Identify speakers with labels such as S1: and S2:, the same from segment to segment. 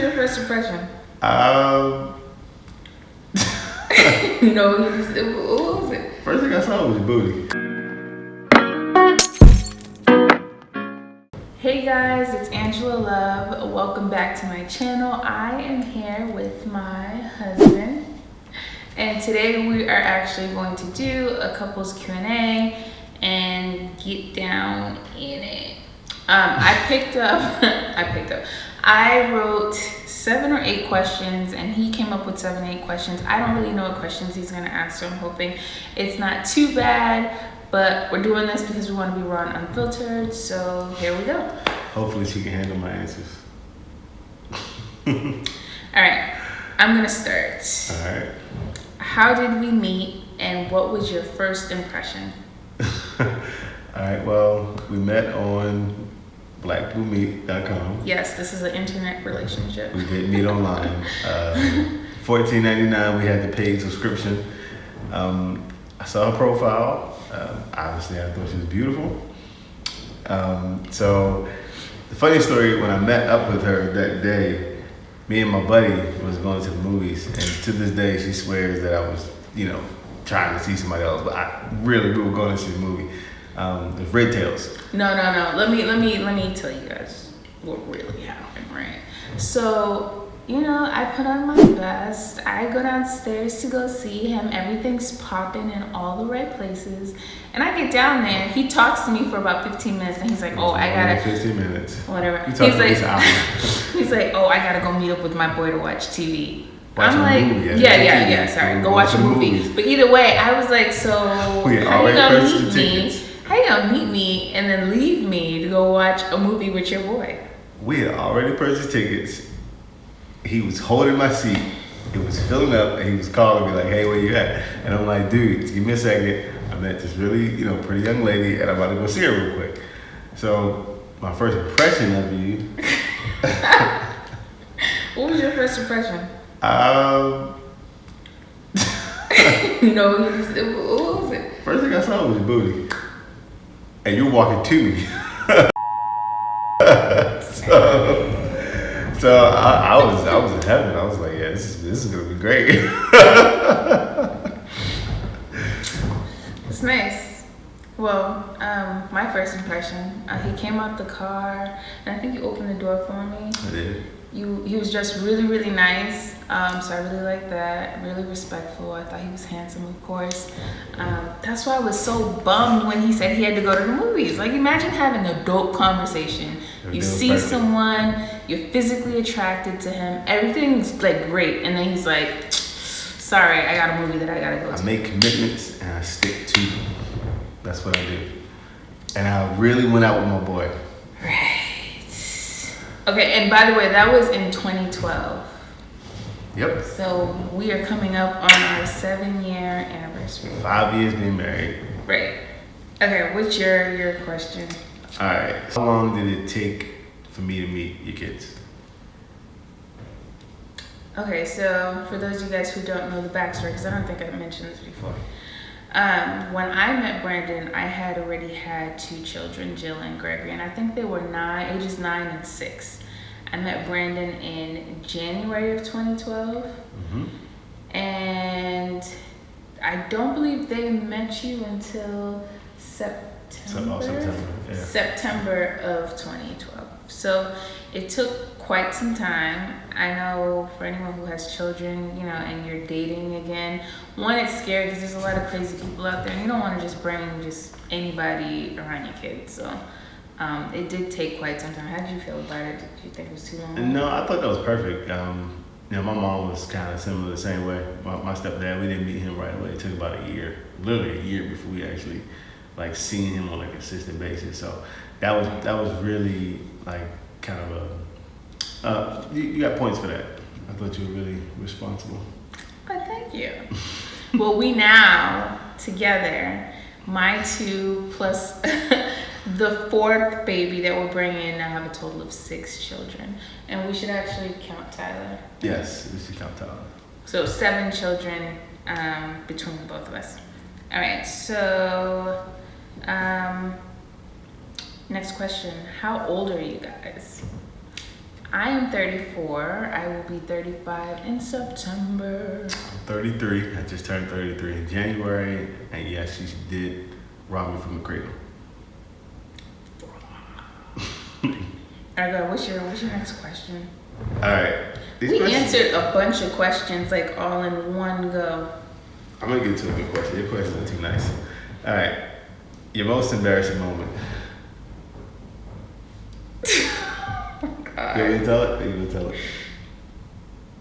S1: was your first impression?
S2: No,
S1: what was it?
S2: First thing I saw was booty.
S1: Hey guys, it's Angela Love. Welcome back to my channel. I am here with my husband, and today we are actually going to do a couples Q&A and get down in it. I wrote 7 or 8 questions and he came up with 7 or 8 questions. I don't really know what questions he's gonna ask, so I'm hoping it's not too bad, but we're doing this because we want to be raw and unfiltered, so here we go.
S2: Hopefully she can handle my answers.
S1: All right, I'm gonna start.
S2: All right.
S1: How did we meet and what was your first impression?
S2: All right, well, we met on blackbluemeat.com.
S1: Yes, this is an internet relationship.
S2: We did meet online. $14.99, we had the paid subscription. I saw her profile. Obviously, I thought she was beautiful. So the funny story, when I met up with her that day, me and my buddy was going to the movies, and to this day, she swears that I was, trying to see somebody else, but we were going to see the movie. The Red Tails.
S1: No. Let me tell you guys what really happened, right? So, I put on my best. I go downstairs to go see him. Everything's popping in all the right places. And I get down there. He talks to me for about 15 minutes, and he's like, "Oh, I gotta."
S2: 15 minutes.
S1: Whatever.
S2: He's like,
S1: he's like, "Oh, I gotta go meet up with my boy to watch TV."
S2: Watch
S1: I'm like,
S2: movie,
S1: yeah. Sorry, go watch a movie. But either way, I was like, so how you gonna meet me and then leave me to go watch a movie with your boy?
S2: We had already purchased tickets. He was holding my seat. It was filling up, and he was calling me like, "Hey, where you at?" And I'm like, "Dude, give me a second. I met this really, pretty young lady, and I'm about to go see her real quick." So my first impression of you.
S1: What was your first impression?
S2: What
S1: was it?
S2: First thing I saw was booty, and you're walking to me. So I was in heaven. I was like, yeah, this is gonna be great.
S1: It's nice. Well, my first impression, he came out the car, and I think you opened the door for me.
S2: I did.
S1: He was just really, really nice. So I really liked that. Really respectful. I thought he was handsome, of course. That's why I was so bummed when he said he had to go to the movies. Like, imagine having an adult conversation. You see someone, you're physically attracted to him, everything's like great, and then he's like, "Sorry, I got a movie that I gotta go to."
S2: I make commitments and I stick to them. That's what I do. And I really went out with my boy.
S1: Right. Okay, and by the way, that was in 2012.
S2: Yep.
S1: So we are coming up on our 7-year anniversary.
S2: 5 years being married.
S1: Right. Okay, what's your question?
S2: All right. How long did it take for me to meet your kids?
S1: Okay, so for those of you guys who don't know the backstory, because I don't think I've mentioned this before. When I met Brandon, I had already had 2 children, Jill and Gregory, and I think they were ages 9 and 6. I met Brandon in January of 2012, and I don't believe they met you until September of 2012. So it took quite some time. I know for anyone who has children, and you're dating again, one, it's scary because there's a lot of crazy people out there, and you don't want to just bring just anybody around your kids. So it did take quite some time. How did you feel about it? Did you think it was too long?
S2: No, I thought that was perfect. My mom was kind of similar the same way. My stepdad, we didn't meet him right away. It took about a year, literally a year before we actually seeing him on a consistent basis. So that was really kind of you got points for that. I thought you were really responsible.
S1: Oh, thank you. Well, we now together, my 2 plus the 4th baby that we're bringing in, now have a total of 6 children, and we should actually count Tyler.
S2: Yes, we should count Tyler.
S1: So 7 children between both of us. All right, so next question. How old are you guys? I am 34. I will be 35 in September.
S2: I'm 33. I just turned 33 in January, and yes, she did rob me from the cradle.
S1: Alright, what's your next question?
S2: All right.
S1: We answered a bunch of questions like all in one go.
S2: I'm gonna get to a good question. Your questions are too nice. All right. Your most embarrassing moment.
S1: Oh my God.
S2: You want me to tell it? Or you want to tell it?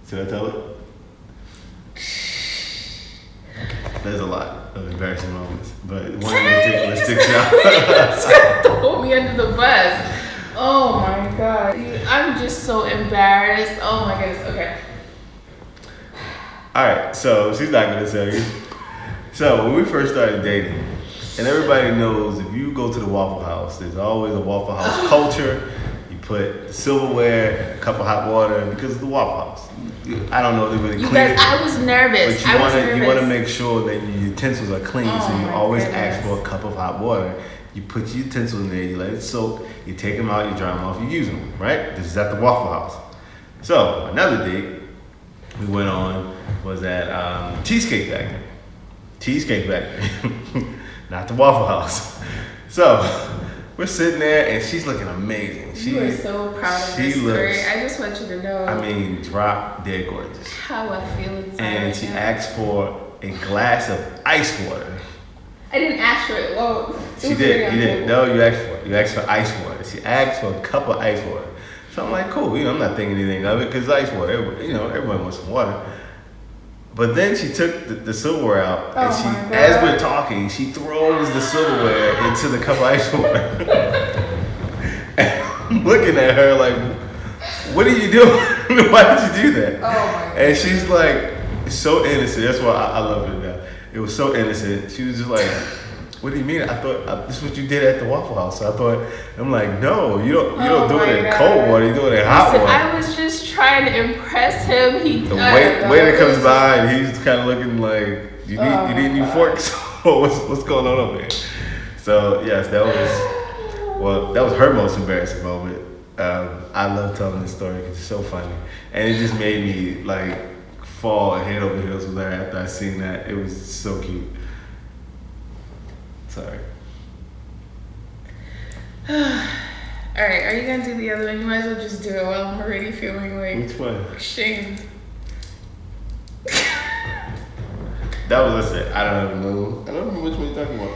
S2: Should I tell it? There's a lot of embarrassing moments, but one in particular sticks out.
S1: Throw me under the bus. Oh my God. I'm just so embarrassed. Oh my goodness. Okay.
S2: All right, so she's not gonna tell you. So when we first started dating, and everybody knows if you go to the Waffle House, there's always a Waffle House culture. You put silverware, a cup of hot water because it's the Waffle House. I don't know if they really clean
S1: guys,
S2: it.
S1: I was nervous.
S2: But you want to make sure that your utensils are clean, so you always ask for a cup of hot water. You put your utensils in there, you let it soak, you take them out, you dry them off, you use them, right? This is at the Waffle House. So another date we went on was at Cheesecake Factory. Cheesecake Factory, not the Waffle House. So we're sitting there, and she's looking amazing.
S1: You are so proud of this story. I just want you to know.
S2: I mean, drop dead gorgeous.
S1: How I feel inside.
S2: And she asked for a glass of ice water.
S1: I didn't ask for it. Whoa.
S2: She did. You didn't. No, you asked for it. You asked for ice water. She asked for a cup of ice water. So I'm like, cool. I'm not thinking anything of it because ice water. Everyone wants some water. But then she took the silverware out, and she, as we're talking, she throws the silverware into the cup of ice water. And I'm looking at her like, what are you doing? Why did you do that?
S1: Oh my God.
S2: And she's like, so innocent. That's why I love her now. It was so innocent. She was just like, what do you mean? I thought this is what you did at the Waffle House. So I'm like, no, you don't do it in cold water. You do it in hot water.
S1: I was just trying to impress him.
S2: The waiter comes by and he's kind of looking like, you need new forks. What's going on over there? So yes, that was her most embarrassing moment. I love telling this story because it's so funny, and it just made me like fall head over heels with her after I seen that. It was so cute. Sorry.
S1: Alright, are you gonna do the other one? You might as well just do it while I'm already feeling like
S2: Which one?
S1: shamed.
S2: That was it. I don't even know. I don't remember which one you're talking about.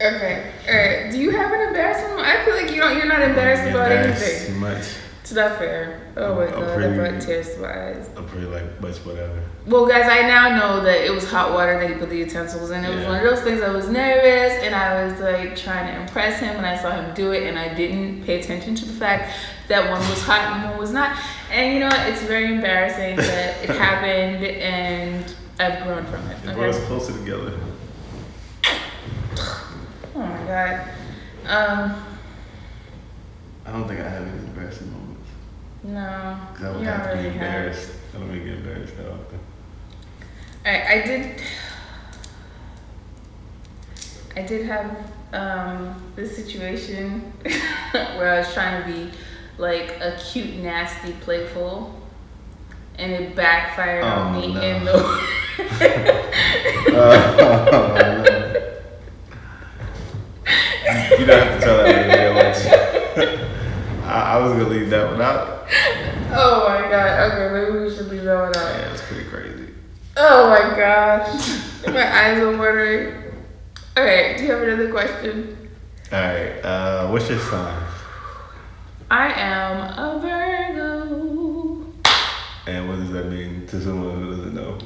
S1: Okay, alright. Do you have an embarrassing one? I feel like you're not embarrassed about anything.
S2: Too much.
S1: It's not fair. Oh my God, that brought tears to my eyes.
S2: I'm pretty like much whatever.
S1: Well, guys, I now know that it was hot water that he put the utensils in. It was one of those things. I was nervous and I was like trying to impress him, and I saw him do it, and I didn't pay attention to the fact that one was hot and one was not. And you know what? It's very embarrassing that it happened, and I've grown from it.
S2: It brought us closer together.
S1: Oh my God.
S2: I don't think I have any embarrassing moments.
S1: No.
S2: Because I would have to be embarrassed. I don't really get embarrassed that often.
S1: Alright, I did have this situation where I was trying to be like a cute, nasty, playful, and it backfired on me in the
S2: You don't have to tell that video. I was gonna leave that one out.
S1: Oh my God. Okay, maybe we should leave that one out.
S2: Yeah, it's pretty crazy.
S1: Oh my gosh. My eyes are watering. Okay, do you have another question?
S2: Alright, what's your sign?
S1: I am a Virgo.
S2: And what does that mean to someone who doesn't know?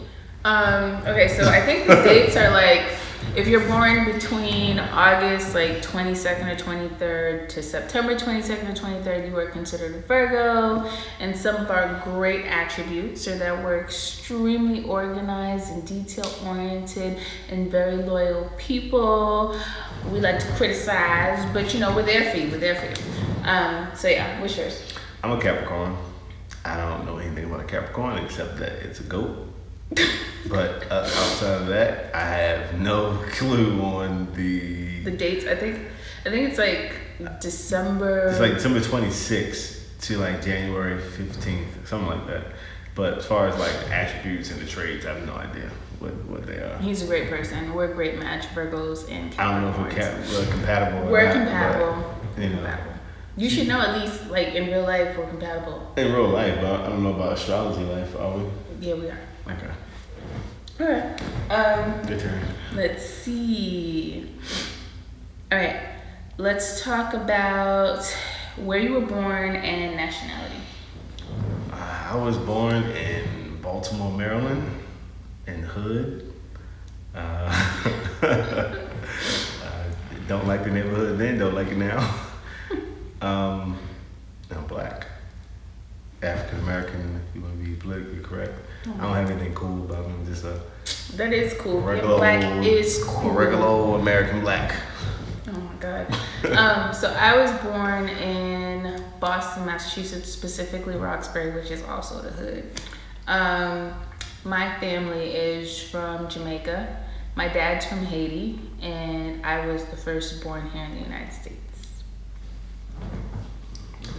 S1: Okay, so I think the dates are like, if you're born between August like 22nd or 23rd to September 22nd or 23rd, you are considered a Virgo. And some of our great attributes are that we're extremely organized and detail-oriented and very loyal people. We like to criticize, but you know, we're there for you. So yeah, what's yours?
S2: I'm a Capricorn. I don't know anything about a Capricorn except that it's a goat. But outside of that, I have no clue on the
S1: dates. I think it's like December.
S2: It's like December 26th to like January 15th, something like that. But as far as like attributes and the traits, I have no idea what they are.
S1: He's a great person. We're a great match, Virgos and Capricorns.
S2: I don't know if we're compatible.
S1: We're compatible.
S2: But, you know,
S1: compatible. You should know at least, like, in real life, we're compatible.
S2: In real life, but I don't know about astrology life, are we?
S1: Yeah, we are.
S2: Okay.
S1: Alright.
S2: Good turn.
S1: Let's see. Alright. Let's talk about where you were born and nationality.
S2: I was born in Baltimore, Maryland, in the hood. Don't like the neighborhood then, don't like it now. I'm black. African American, if you want to be politically correct. I don't have anything cool about me. I'm just a
S1: that is cool.
S2: Regular
S1: black
S2: old,
S1: is cool.
S2: A regular old American black.
S1: Oh my God. So I was born in Boston, Massachusetts, specifically Roxbury, which is also the hood. My family is from Jamaica. My dad's from Haiti, and I was the first born here in the United States.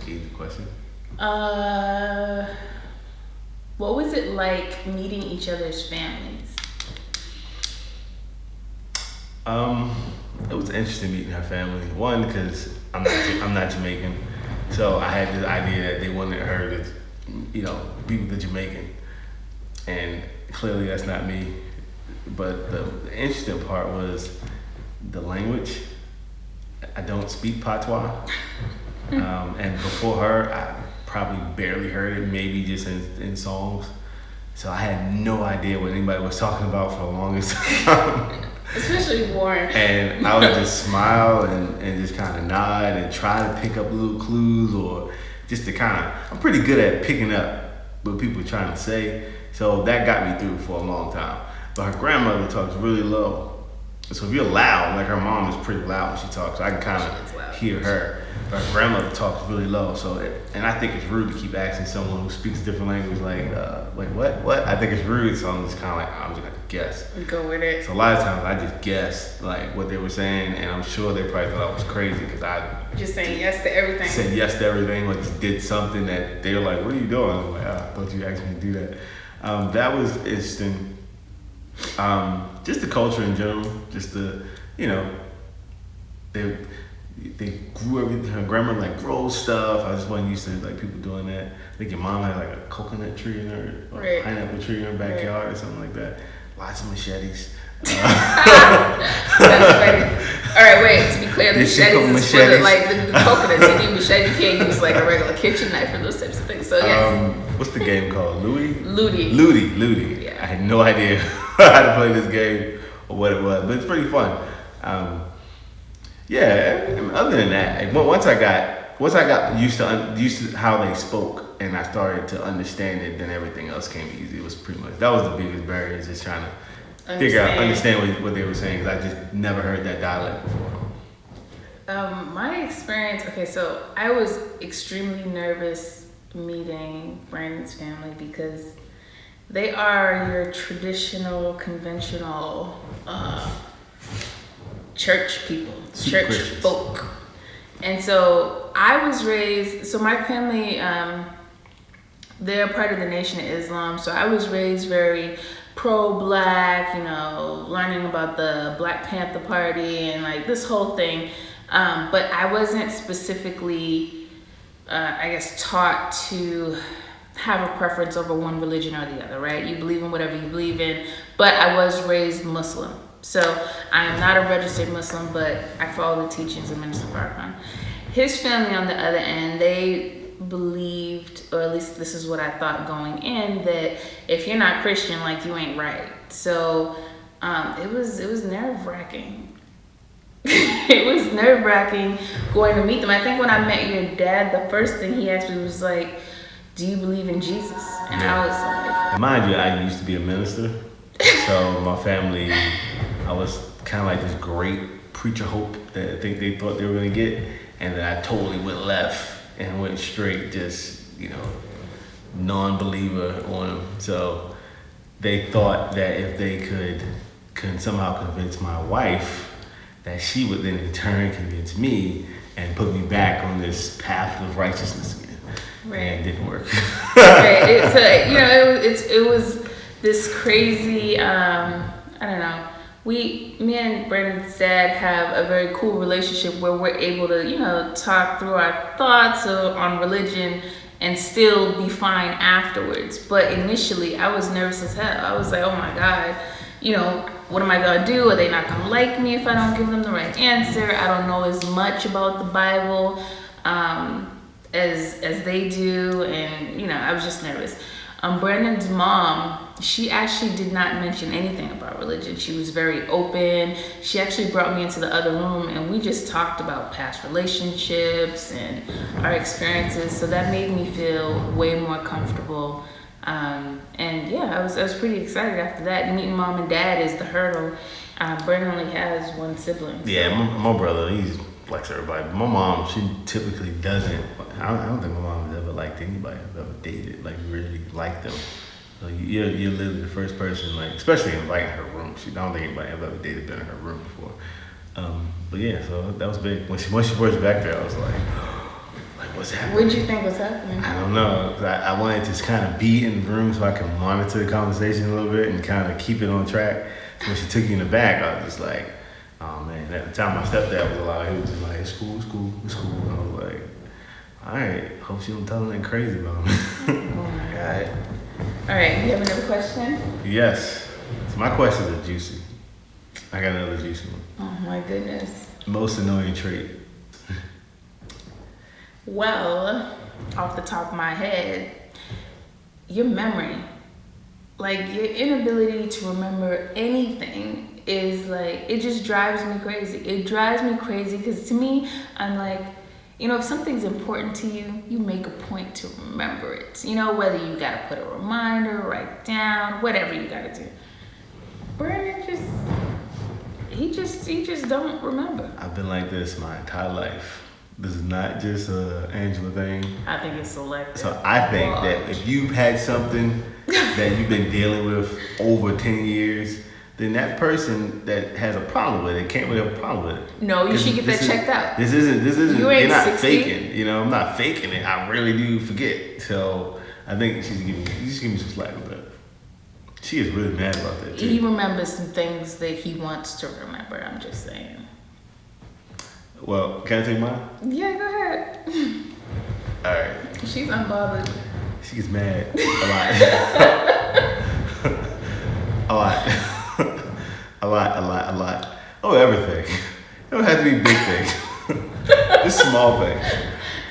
S2: Easy question.
S1: What was it like meeting each other's families?
S2: It was interesting meeting her family. One, because I'm not Jamaican, so I had this idea that they wanted her to, be with the Jamaican, and clearly that's not me. But the interesting part was the language. I don't speak patois, and before her, I probably barely heard it, maybe just in songs. So I had no idea what anybody was talking about for the longest time.
S1: Especially Warren.
S2: And I would just smile and just kind of nod and try to pick up little clues, or just to I'm pretty good at picking up what people are trying to say. So that got me through for a long time. But her grandmother talks really low. So if you're loud, like her mom is pretty loud when she talks, so I can kind of hear her. But her grandmother talks really low. And I think it's rude to keep asking someone who speaks a different language, like, wait, what? I think it's rude, so I'm just kind of like, I'm just going to guess.
S1: Go with it.
S2: So a lot of times I just guessed like what they were saying, and I'm sure they probably thought I was crazy because I
S1: just saying yes to everything.
S2: Said yes to everything, like just did something that they were like, "What are you doing?" I'm like, "I thought you asked me to do that." That was interesting. Just the culture in general, just the they grew everything. Her grandma like grows stuff. I just wasn't used to like people doing that. I think your mom had like a coconut tree in her, or a pineapple tree in her backyard or something like that. Lots of machetes.
S1: That's funny. All right, wait. To be clear, the machetes is for the coconuts. You need machete. You can't use like a regular kitchen knife for those types of things. So yes.
S2: What's the game called?
S1: Ludi.
S2: Yeah. I had no idea how to play this game or what it was, but it's pretty fun. Other than that, once I got used to how they spoke, and I started to understand it, then everything else came easy. It was pretty much that was the biggest barrier, is just trying to understand what they were saying, because I just never heard that dialect before.
S1: My experience. Okay, so I was extremely nervous meeting Brandon's family because they are your traditional, conventional church people, church Christians. Folk. And so I was raised, so my family, they're part of the Nation of Islam. So I was raised very pro-black, learning about the Black Panther Party and like this whole thing. But I wasn't specifically, taught to have a preference over one religion or the other, right? You believe in whatever you believe in, but I was raised Muslim. So I am not a registered Muslim, but I follow the teachings of Minister Farrakhan. His family, on the other end, they believed, or at least this is what I thought going in, that if you're not Christian, like, you ain't right. So it was nerve-wracking. It was nerve-wracking going to meet them. I think when I met your dad, the first thing he asked me was like, "Do you believe in Jesus?" And I was like,
S2: mind you, I used to be a minister. So my family, I was kind of like this great preacher hope that I think they thought they were going to get. And then I totally went left and went straight, just, non-believer on them. So they thought that if they could somehow convince my wife, that she would then in turn convince me and put me back on this path of righteousness again. and it didn't work.
S1: Right. It was this crazy. I don't know. Me and Brandon's dad have a very cool relationship where we're able to, talk through our thoughts on religion and still be fine afterwards. But initially, I was nervous as hell. I was like, oh my God, what am I gonna do? Are they not gonna like me if I don't give them the right answer? I don't know as much about the Bible as they do, and I was just nervous. Brandon's mom, she actually did not mention anything about religion. She was very open. She actually brought me into the other room and we just talked about past relationships and our experiences. So that made me feel way more comfortable. I was pretty excited after that. Meeting mom and dad is the hurdle. Brandon only has one sibling.
S2: Yeah, my brother, he's likes everybody. My mom, she typically doesn't. I don't think my mom has ever liked anybody I've ever dated, like really liked them. So you're literally the first person, like, especially inviting her room. I don't think anybody I've ever dated been in her room before. But yeah, so that was big. When she first back there, I was like, what's happening?
S1: What did you think was happening?
S2: I don't know. I wanted to just kind of be in the room so I could monitor the conversation a little bit and kind of keep it on track. So when she took me in the back, I was just like, oh man. At the time, my stepdad was alive. He was just like, it's cool. And I was like, all right, hope she don't tell nothing crazy about me.
S1: Oh my God. All right, you have another question?
S2: Yes. So my questions are juicy. I got another juicy one.
S1: Oh my goodness.
S2: Most annoying trait.
S1: Well, off the top of my head, your memory. Like, your inability to remember anything is like, it just drives me crazy. It drives me crazy because to me, I'm like, if something's important to you, you make a point to remember it. Whether you gotta put a reminder, write down, whatever you gotta do. Brandon he just don't remember.
S2: I've been like this my entire life. This is not just a Angela thing.
S1: I think it's selective.
S2: So I think that if you've had something that you've been dealing with over 10 years, then that person that has a problem with it can't really have a problem with it.
S1: No, you should get that checked out.
S2: This isn't. You're not
S1: 60.
S2: faking. I'm not faking it. I really do forget. So I think you should give me some slack with that. She is really mad about that too.
S1: He remembers some things that he wants to remember. I'm just saying.
S2: Well, can I take mine?
S1: Yeah, go ahead.
S2: All right.
S1: She's unbothered.
S2: She gets mad a lot. a lot. Oh, everything. It don't have to be big things. Just small things.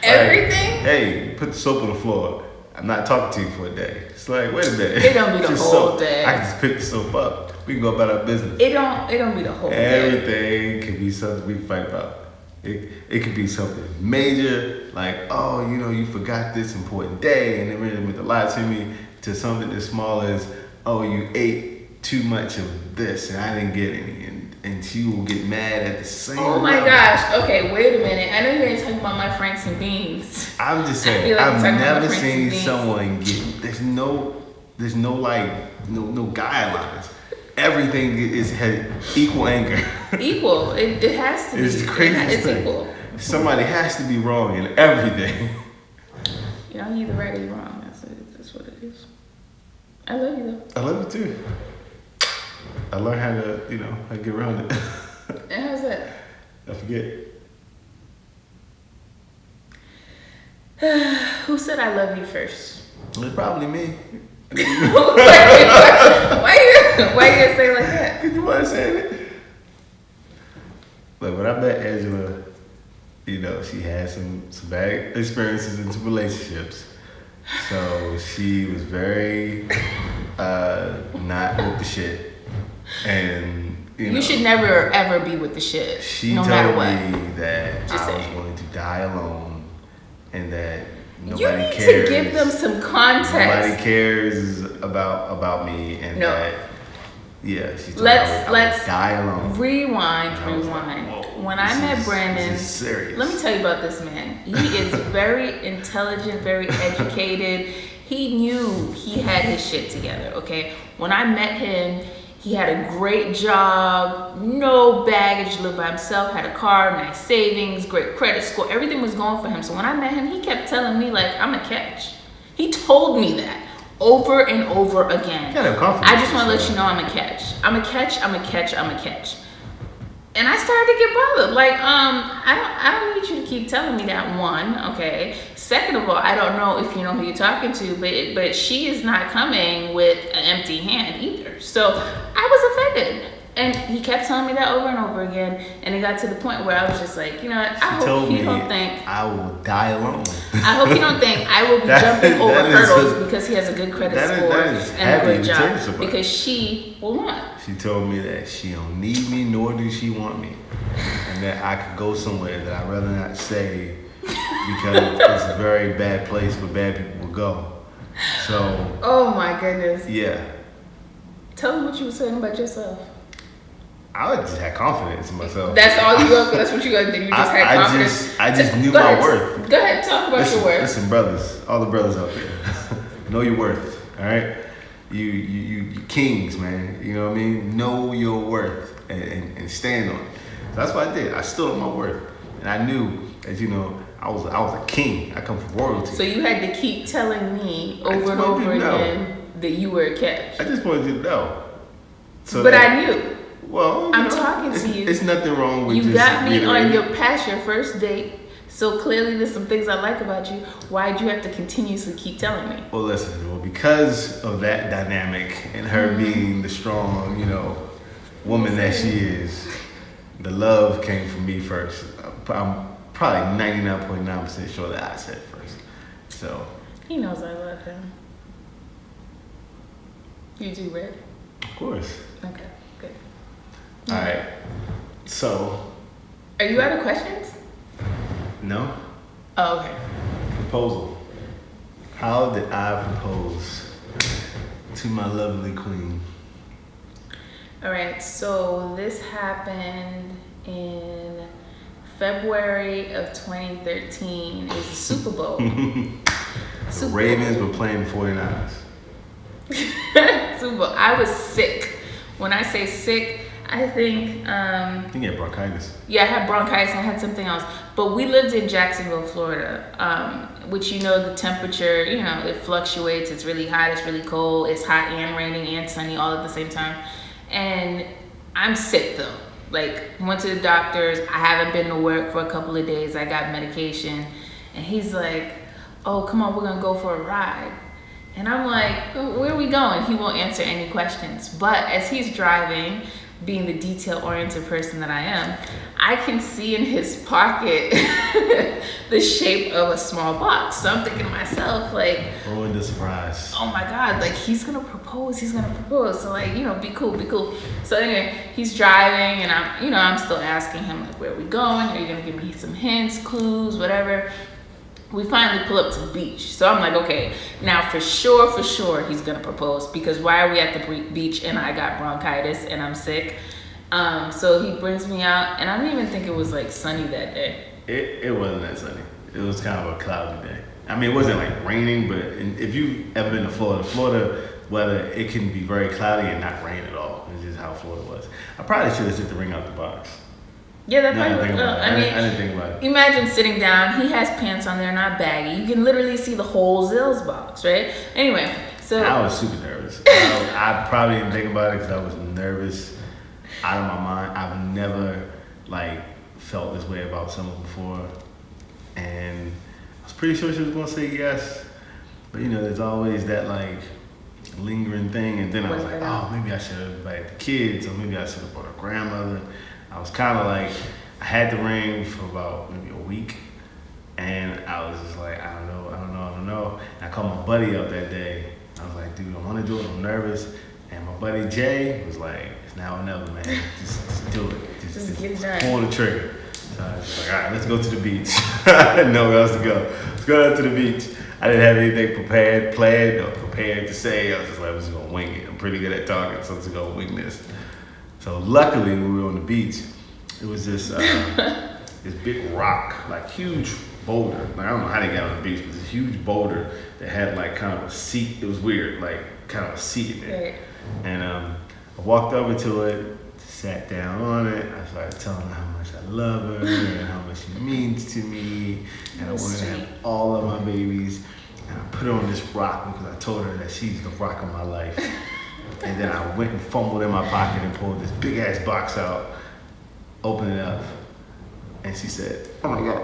S1: Everything?
S2: Like, hey, put the soap on the floor. I'm not talking to you for a day. It's like, wait a minute.
S1: It don't be the whole
S2: soap.
S1: day.
S2: I can just pick the soap up. We can go about our business.
S1: It don't be the whole day.
S2: Everything can be something we can fight about. It could be something major, like, oh, you forgot this important day, and it really meant a lot to me, to something as small as, oh, you ate too much of this, and I didn't get any, and she will get mad at the same
S1: Oh my gosh, okay, wait a minute. I know you ain't talking about my Franks and beans.
S2: I'm just saying, I've never seen someone get, there's no guidelines. Everything has equal anger.
S1: Equal. It has to be.
S2: It's the craziest thing.
S1: Equal.
S2: Somebody has to be wrong in everything.
S1: You're either right or you're wrong. That's what it is. I love you though.
S2: I love you too. I learned how to, get around it.
S1: And how's that?
S2: I forget.
S1: Who said I love you first?
S2: It's probably me.
S1: Why you gonna say it like that?
S2: Cause you want to say it. But when I met Angela, she had some bad experiences in some relationships. So she was very not with the shit. And
S1: you should never ever be with the shit.
S2: She
S1: no
S2: told
S1: matter what.
S2: me that
S1: Just
S2: I was
S1: saying.
S2: going to die alone, and that nobody
S1: you need
S2: cares.
S1: to give them some context.
S2: Nobody cares about me, and that she told me I would die alone.
S1: Rewind.
S2: Like,
S1: when I met Brandon,
S2: this is serious.
S1: Let me tell you about this man. He is very intelligent, very educated. He knew he had his shit together. Okay, when I met him, He had a great job, no baggage, lived by himself, had a car, nice savings, great credit score. Everything was going for him. So when I met him, he kept telling me, like, I'm a catch. He told me that over and over again. I just want to let you know I'm a catch. I'm a catch, I'm a catch, I'm a catch. And I started to get bothered. Like, I don't need you to keep telling me that, one, okay? Second of all, I don't know if you know who you're talking to, but she is not coming with an empty hand either. So I was offended. And he kept telling me that over and over again. And it got to the point where I was just like, you know what? I hope you don't think
S2: I will die alone.
S1: I hope you don't think I will be jumping over hurdles because he has a good credit score and a great job. Because she will not.
S2: She told me that she don't need me, nor do she want me. And that I could go somewhere that I'd rather not say because it's a very bad place where bad people will go. So.
S1: Oh my goodness.
S2: Yeah.
S1: Tell me what you were saying about yourself.
S2: I just had confidence in myself.
S1: That's all you got. That's what you got to do. You just had confidence.
S2: I just knew my worth.
S1: Go ahead, talk about your worth.
S2: Listen, brothers, all the brothers out there, know your worth. All right, you kings, man. You know what I mean? Know your worth and stand on it. So that's what I did. I stood on my worth, and I knew that I was a king. I come from royalty.
S1: So you had to keep telling me over and over again that you were a catch.
S2: I just wanted you to know.
S1: But I knew.
S2: Well,
S1: I'm talking to you.
S2: It's nothing wrong with
S1: you got me on your first date. So clearly there's some things I like about you. Why'd you have to continuously keep telling me?
S2: Well, listen, because of that dynamic and her being the strong, woman that she is, the love came from me first. I'm probably 99.9% sure that I said it first. So.
S1: He knows I love him. You do, right?
S2: Of course.
S1: Okay.
S2: All right. So.
S1: Are you out of questions?
S2: No.
S1: Oh, okay.
S2: Proposal. How did I propose to my lovely queen?
S1: All right. So this happened in February of 2013. It was the Super Bowl.
S2: The Ravens were playing the 49ers.
S1: Super Bowl. I was sick. When I say sick, I think
S2: you had bronchitis.
S1: Yeah, I had bronchitis. I had something else. But we lived in Jacksonville, Florida, which the temperature, it fluctuates. It's really hot. It's really cold. It's hot and raining and sunny all at the same time. And I'm sick though. Like, went to the doctors. I haven't been to work for a couple of days. I got medication, and he's like, "Oh, come on, we're gonna go for a ride." And I'm like, "Where are we going?" He won't answer any questions. But as he's driving, being the detail-oriented person that I am, I can see in his pocket the shape of a small box. So I'm thinking to myself, like,
S2: ruin the surprise.
S1: Oh my God, like, he's gonna propose. So like, be cool. So anyway, he's driving, and I'm still asking him, like, where are we going? Are you gonna give me some hints, clues, whatever? We finally pull up to the beach. So I'm like, okay, now for sure, he's gonna propose, because why are we at the beach and I got bronchitis and I'm sick? So he brings me out, and I didn't even think it was like sunny that day.
S2: It wasn't that sunny. It was kind of a cloudy day. I mean, it wasn't like raining, but if you've ever been to Florida weather, it can be very cloudy and not rain at all. It's just how Florida was. I probably should have took the ring out the box.
S1: Yeah, that probably.
S2: I didn't think about it.
S1: Imagine sitting down. He has pants on there, not baggy. You can literally see the whole Zills box, right? Anyway, so
S2: I was super nervous. I probably didn't think about it because I was nervous out of my mind. I've never felt this way about someone before, and I was pretty sure she was gonna say yes. But there's always that lingering thing, and then I was like, oh, maybe I should have invited the kids, or maybe I should have brought her grandmother. I was kind of I had the ring for about maybe a week, and I was just like, I don't know. And I called my buddy up that day. I was like, dude, I want to do it. I'm nervous. And my buddy Jay was like, it's now or never, man. Just do it. Just
S1: get it done.
S2: Pull the trigger. So I was just like, all right, let's go to the beach. I didn't know where else to go. Let's go out to the beach. I didn't have anything planned or prepared to say. I was just like, I'm just going to wing it. I'm pretty good at talking, so I'm just going to wing this. So luckily, when we were on the beach, it was this this big rock, huge boulder. I don't know how they got on the beach, but this huge boulder that had kind of a seat. It was weird, kind of a seat in there.
S1: Right.
S2: And I I walked over to it, sat down on it. I started telling her how much I love her and how much she means to me. And I want to have all of my babies. And I put her on this rock because I told her that she's the rock of my life. And then I went and fumbled in my pocket and pulled this big ass box out, opened it up, and she said, "Oh my God."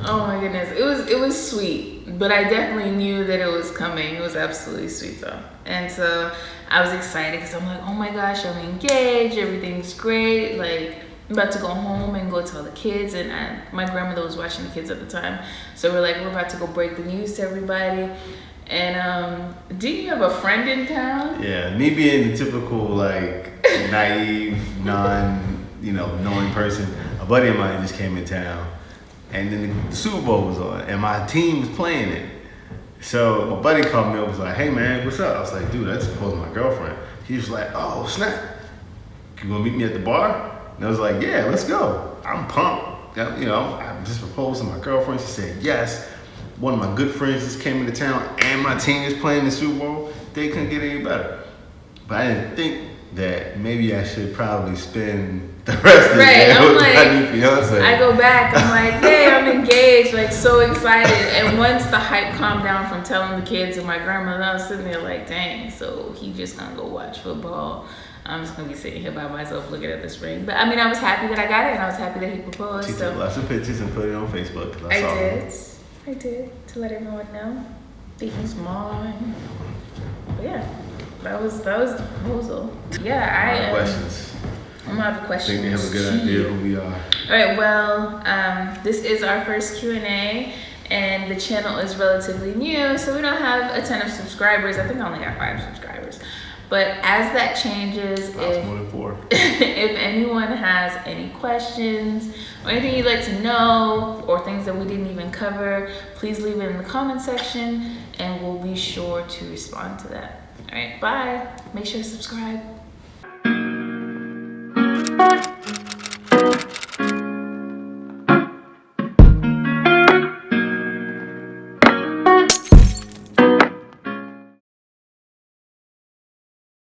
S1: Oh my goodness, it was sweet, but I definitely knew that it was coming. It was absolutely sweet though, and so I was excited because I'm like, oh my gosh, I'm engaged, everything's great. Like I'm about to go home and go tell the kids, and my grandmother was watching the kids at the time, so we're about to go break the news to everybody. And didn't you have a friend in town?
S2: Yeah, me being the typical like naive, knowing person, a buddy of mine just came in town. And then the Super Bowl was on, and my team was playing it. So my buddy called me up, was like, "Hey man, what's up?" I was like, "Dude, that's supposed to be my girlfriend." He was like, "Oh snap, you gonna meet me at the bar?" And I was like, "Yeah, let's go." I'm pumped. I just proposed to my girlfriend. She said yes. One of my good friends just came into town, and my team is playing the Super Bowl. They couldn't get any better. But I didn't think that maybe I should probably spend the rest of the day with my new fiance.
S1: I go back, I'm like, hey, I'm engaged, like so excited. And once the hype calmed down from telling the kids and my grandmother, I was sitting there like, dang, so he just gonna go watch football. I'm just gonna be sitting here by myself looking at this ring. But I mean, I was happy that I got it, and I was happy that he proposed.
S2: She took lots of pictures and put it on Facebook.
S1: I did, to let everyone know that he's mine. But yeah, that was the proposal. Yeah, I
S2: questions.
S1: I'm gonna have a question.
S2: I think they have a good idea who we are.
S1: All right, well, this is our first Q&A, and the channel is relatively new, so we don't have a ton of subscribers. I think I only got 5 subscribers. But as that changes,
S2: more than 4.
S1: if anyone has any questions or anything you'd like to know or things that we didn't even cover, please leave it in the comment section, and we'll be sure to respond to that. All right, bye. Make sure to subscribe.